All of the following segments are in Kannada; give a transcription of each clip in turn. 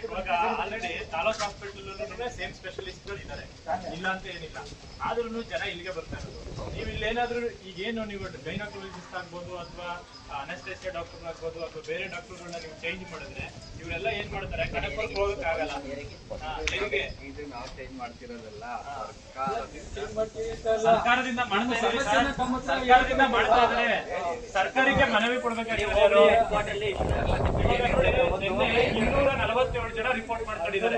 ಇವಾಗ ಆಲ್ರೆಡಿ ತಾಲೂಕ್ ಹಾಸ್ಪಿಟಲ್ ಸೇಮ್ ಸ್ಪೆಷಲಿಸ್ಟ್ಗಳು ಇದ್ದಾರೆ, ಇಲ್ಲ ಅಂತ ಏನಿಲ್ಲ. ಆದ್ರೂ ಜನ ಇಲ್ಲಿಗೆ ಬರ್ತಾ ಇರೋದು. ನೀವು ಇಲ್ಲೇನಾದ್ರೂ ಈಗೇನು ನೀವು ಗೈನಕಾಲಜಿಸ್ಟ್ ಆಗ್ಬೋದು ಅಥವಾ ಅನಸ್ತೇಸಿಯಾ ಡಾಕ್ಟರ್ ಆಗ್ಬೋದು ಅಥವಾ ಬೇರೆ ಡಾಕ್ಟರ್ಗಳನ್ನ ನೀವು ಚೇಂಜ್ ಮಾಡಿದ್ರೆ ಇವರೆಲ್ಲ ಏನ್ ಮಾಡ್ತಾರೆ, ಕನಕಪುರಕ್ಕೆ ಹೋಗಕ್ ಆಗಲ್ಲ. ಇದು ನಾವು ಚೇಂಜ್ ಮಾಡ್ತಿರೋದಲ್ಲ, ಸರ್ಕಾರದಿಂದ ಮಾಡ್ತಾ ಇದ್ರೆ ಸರ್ಕಾರಕ್ಕೆ ಮನವಿ ಕೊಡ್ಬೇಕಾಗಿರೋದು. 247 ಜನ ರಿಪೋರ್ಟ್ ಮಾಡ್ಕೊಂಡಿದ್ದಾರೆ.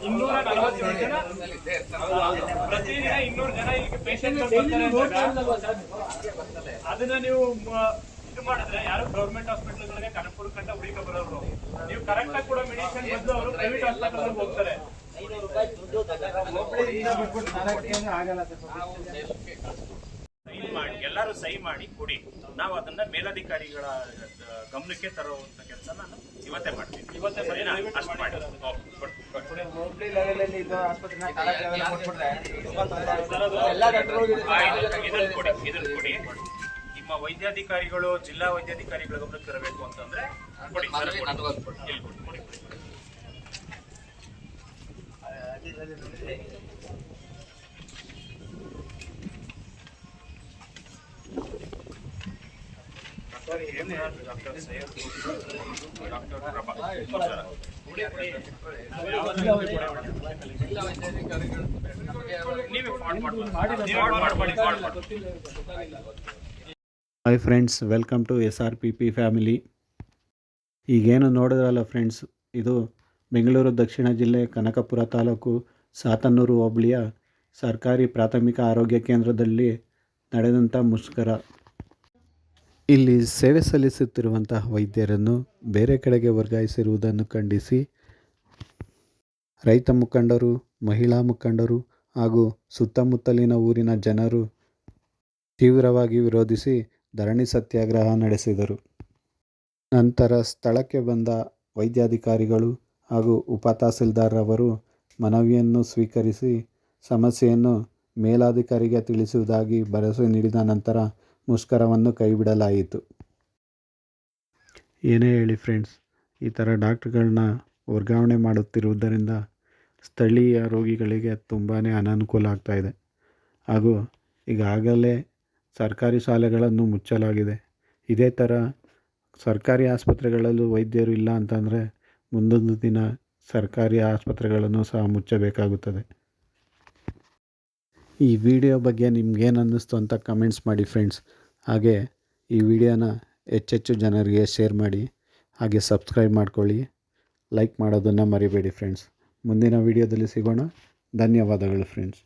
247 ಜನ ಪ್ರತಿದಿನ 200 ಜನ ಈಗ ಪೇಷಂಟ್ ಅದನ್ನ ನೀವು ಇದು ಮಾಡಿದ್ರೆ ಯಾರು ಗೌರ್ಮೆಂಟ್ ಹಾಸ್ಪಿಟಲ್ಗಳಿಗೆ ಕನಕಪುರ ಕಂಡ ಹುಡುಕ ಬರೋರು. ನೀವು ಕರೆಕ್ಟ್ ಆಗಿ ಕೂಡ ಮೆಡಿಸಿನ್ ಬಂದು ಅವರು ಪ್ರೈವೇಟ್ ಹಾಸ್ಪಿಟಲ್ ಹೋಗ್ತಾರೆ. ಎಲ್ಲರೂ ಸಹಿ ಮಾಡಿ ಕೊಡಿ, ನಾವು ಅದನ್ನ ಮೇಲಧಿಕಾರಿಗಳ ಗಮನಕ್ಕೆ ತರುವಂತ ಕೆಲಸ ನಾನು ಇವತ್ತೇ ಮಾಡ್ತೀನಿ. ಇವತ್ತೇ ಅಷ್ಟು ಮಾಡಿ ಇದನ್ನು ಕೊಡಿ. ನಿಮ್ಮ ವೈದ್ಯಾಧಿಕಾರಿಗಳು ಜಿಲ್ಲಾ ವೈದ್ಯಾಧಿಕಾರಿಗಳ ಗಮನಕ್ಕೆ ತರಬೇಕು ಅಂತಂದ್ರೆ ಕೊಡಿ. Doctor Syed, doctor Prabha, hi friends, welcome to SRPP family. ಈಗೇನು ನೋಡಿದ್ರಲ್ಲ ಫ್ರೆಂಡ್ಸ್, ಇದು ಬೆಂಗಳೂರು ದಕ್ಷಿಣ ಜಿಲ್ಲೆ ಕನಕಪುರ ತಾಲೂಕು ಸಾತನೂರು ಹೋಬಳಿಯ ಸರ್ಕಾರಿ ಪ್ರಾಥಮಿಕ ಆರೋಗ್ಯ ಕೇಂದ್ರದಲ್ಲಿ ನಡೆದಂಥ ಮುಷ್ಕರ. ಇಲ್ಲಿ ಸೇವೆ ಸಲ್ಲಿಸುತ್ತಿರುವಂತಹ ವೈದ್ಯರನ್ನು ಬೇರೆ ಕಡೆಗೆ ವರ್ಗಾಯಿಸಿರುವುದನ್ನು ಖಂಡಿಸಿ ರೈತ ಮುಖಂಡರು, ಮಹಿಳಾ ಮುಖಂಡರು ಹಾಗೂ ಸುತ್ತಮುತ್ತಲಿನ ಊರಿನ ಜನರು ತೀವ್ರವಾಗಿ ವಿರೋಧಿಸಿ ಧರಣಿ ಸತ್ಯಾಗ್ರಹ ನಡೆಸಿದರು. ನಂತರ ಸ್ಥಳಕ್ಕೆ ಬಂದ ವೈದ್ಯಾಧಿಕಾರಿಗಳು ಹಾಗೂ ಉಪತಹಸೀಲ್ದಾರ್ ಅವರು ಮನವಿಯನ್ನು ಸ್ವೀಕರಿಸಿ ಸಮಸ್ಯೆಯನ್ನು ಮೇಲಾಧಿಕಾರಿಗೆ ತಿಳಿಸುವುದಾಗಿ ಭರವಸೆ ನೀಡಿದ ನಂತರ ಮುಷ್ಕರವನ್ನು ಕೈಬಿಡಲಾಯಿತು. ಏನೇ ಹೇಳಿ ಫ್ರೆಂಡ್ಸ್, ಈ ಥರ ಡಾಕ್ಟ್ರುಗಳನ್ನ ವರ್ಗಾವಣೆ ಮಾಡುತ್ತಿರುವುದರಿಂದ ಸ್ಥಳೀಯ ರೋಗಿಗಳಿಗೆ ತುಂಬಾ ಅನಾನುಕೂಲ ಆಗ್ತಾಯಿದೆ. ಹಾಗೂ ಈಗಾಗಲೇ ಸರ್ಕಾರಿ ಶಾಲೆಗಳನ್ನು ಮುಚ್ಚಲಾಗಿದೆ. ಇದೇ ಥರ ಸರ್ಕಾರಿ ಆಸ್ಪತ್ರೆಗಳಲ್ಲೂ ವೈದ್ಯರು ಇಲ್ಲ ಅಂತಂದರೆ ಮುಂದೊಂದು ದಿನ ಸರ್ಕಾರಿ ಆಸ್ಪತ್ರೆಗಳನ್ನು ಸಹ ಮುಚ್ಚಬೇಕಾಗುತ್ತದೆ. ಈ ವಿಡಿಯೋ ಬಗ್ಗೆ ನಿಮ್ಗೇನು ಅನ್ನಿಸ್ತು ಅಂತ ಕಮೆಂಟ್ಸ್ ಮಾಡಿ ಫ್ರೆಂಡ್ಸ್. ಹಾಗೆ ಈ ವಿಡಿಯೋನ ಹೆಚ್ಚೆಚ್ಚು ಜನರಿಗೆ ಶೇರ್ ಮಾಡಿ, ಹಾಗೆ ಸಬ್ಸ್ಕ್ರೈಬ್ ಮಾಡ್ಕೊಳ್ಳಿ, ಲೈಕ್ ಮಾಡೋದನ್ನು ಮರಿಬೇಡಿ ಫ್ರೆಂಡ್ಸ್. ಮುಂದಿನ ವಿಡಿಯೋದಲ್ಲಿ ಸಿಗೋಣ. ಧನ್ಯವಾದಗಳು ಫ್ರೆಂಡ್ಸ್.